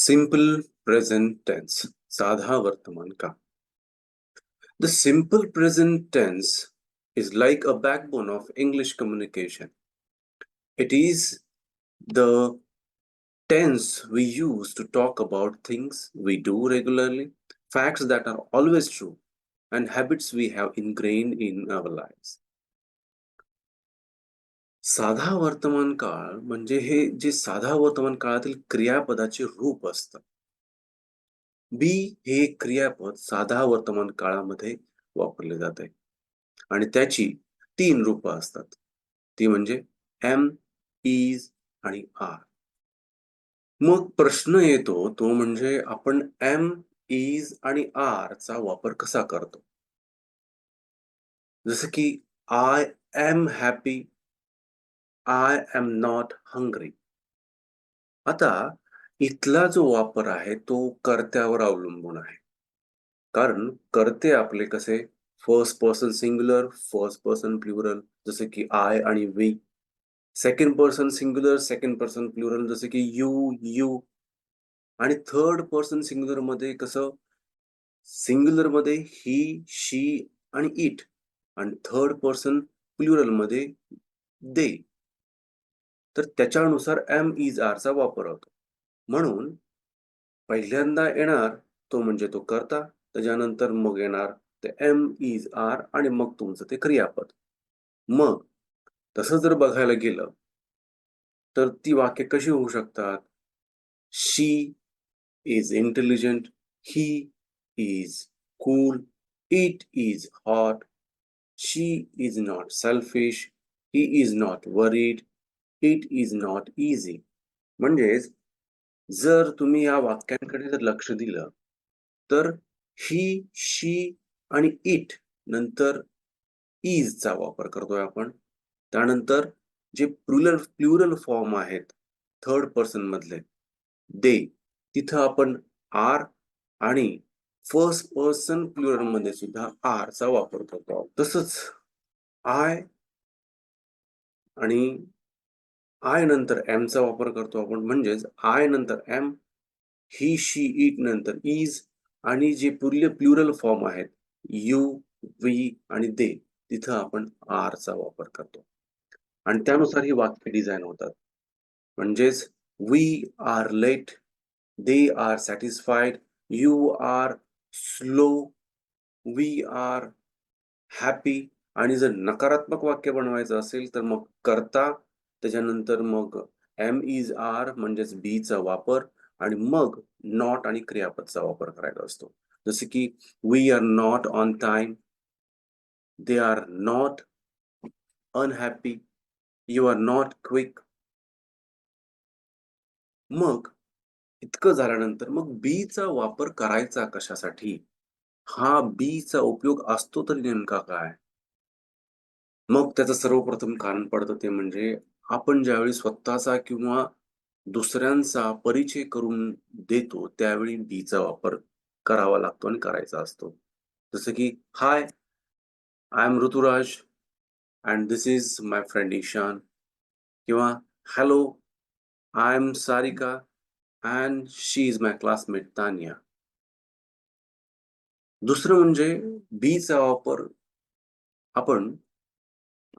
Simple present tense. साधा वर्तमान काळ. The simple present tense is like a backbone of English communication. It is the tense we use to talk about things we do regularly, facts that are always true, and habits we have ingrained in our lives. साधा वर्तमान काळ म्हणजे हे जे साधा वर्तमान काळातील क्रियापदाचे रूप असतं. बी हे क्रियापद साधा वर्तमान काळामध्ये वापरले जाते आणि त्याची 3 रूपं असतात. ती म्हणजे एम, इज आणि आर. मग प्रश्न येतो तो म्हणजे आपण एम, इज आणि आर चा वापर कसा करतो? जसं की I am happy, I am not hungry. आता इथला जो वापर आहे तो कर्त्यावर अवलंबून आहे. कारण कर्ते आपले कसे first person singular, first person plural जसे की आय आणि we. Second person singular, second person plural जसे की यू. आणि थर्ड पर्सन सिंग्युलर मध्ये कसं सिंग्युलर मध्ये ही, शी आणि इट आणि थर्ड पर्सन प्लुरल मध्ये दे. तर त्याच्यानुसार एम, इज, आर चा वापर होतो. म्हणून पहिल्यांदा येणार तो म्हणजे तो कर्ता, त्याच्यानंतर मग येणार ते एम, इज, आर आणि मग तुमचं ते क्रियापद. मग तसं जर बघायला गेलं तर ती वाक्य कशी होऊ शकतात? She is intelligent, he is cool, it is hot, she is not selfish, he is not worried, it is not easy. म्हणजेच जर तुम्ही या वाक्यांकडे जर लक्ष दिलं तर ही, शी आणि इट नंतर इजचा वापर करतोय आपण. त्यानंतर जे प्लुरल फॉर्म आहेत थर्ड पर्सन मधले दे, तिथं आपण आर आणि फर्स्ट पर्सन प्लुरल मध्ये सुद्धा आर चा वापर करतो. तसंच आय आणि आय नंतर एम चा वापर करतो आपण. म्हणजेच आय नंतर एम, ही, शी, इट नंतर इज आणि जे प्लुरल फॉर्म आहेत यू, वी आणि दे तिथं आपण आर चा वापर करतो. आणि त्यानुसार ही वाक्य डिझाइन होतात. म्हणजेच we are late, they are satisfied, you are slow, we are happy. आणि जर नकारात्मक वाक्य बनवायचं असेल तर मग कर्ता, त्याच्यानंतर मग एम, इज, आर म्हणजेच बी चा वापर आणि मग नॉट आणि क्रियापदचा वापर करायचा असतो. जसे की we are not on time, they are not unhappy, you are not quick. मग इतकं झाल्यानंतर मग बी चा वापर करायचा कशासाठी? हा बी चा उपयोग असतो तरी नेमका काय? मग त्याचं सर्वप्रथम कारण पडतं ते म्हणजे आपण ज्यावेळी स्वतःचा किंवा दुसऱ्यांचा परिचय करून देतो, त्यावेळी बीचा वापर करावा लागतो आणि करायचा असतो. जसं की hi, I am Ruturaj and this is my friend Ishan किंवा hello, I am Sarika and she is my classmate Tanya. दुसरं म्हणजे बीचा वापर आपण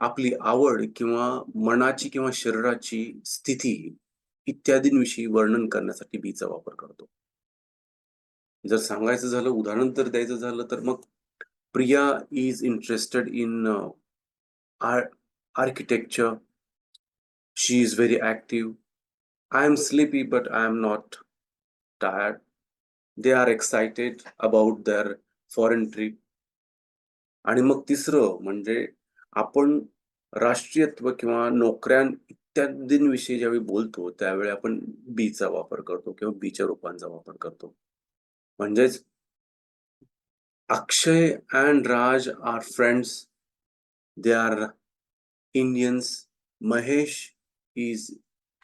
आपली आवड किंवा मनाची किंवा शरीराची स्थिती इत्यादींविषयी वर्णन करण्यासाठी बीचा वापर करतो. जर सांगायचं झालं, उदाहरण तर द्यायचं झालं तर मग Priya is interested in architecture. She is very active. I am sleepy but I am not tired. They are excited about their foreign trip. आणि मग तिसरं म्हणजे आपण राष्ट्रीयत्व किंवा नोकऱ्या इत्यादींविषयी ज्यावेळी बोलतो, त्यावेळी आपण बीचा वापर करतो किंवा बीच्या रूपांचा वापर करतो. म्हणजेच Akshay and Raj are friends. They are Indians. Mahesh is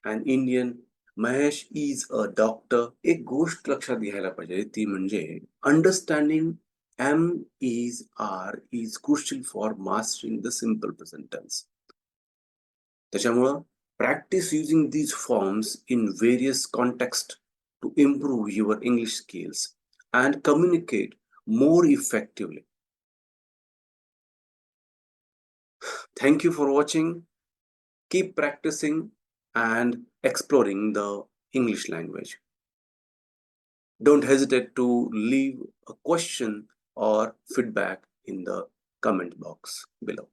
an Indian. Mahesh is a doctor. एक गोष्ट लक्षात घ्यायला पाहिजे ती म्हणजे understanding am, is, are is crucial for mastering the simple present tense. त्याच्यामुळं practice using these forms in various context to improve your English skills and communicate more effectively. Thank you for watching. Keep practicing and exploring the English language. Don't hesitate to leave a question or feedback in the comment box below.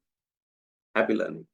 Happy learning.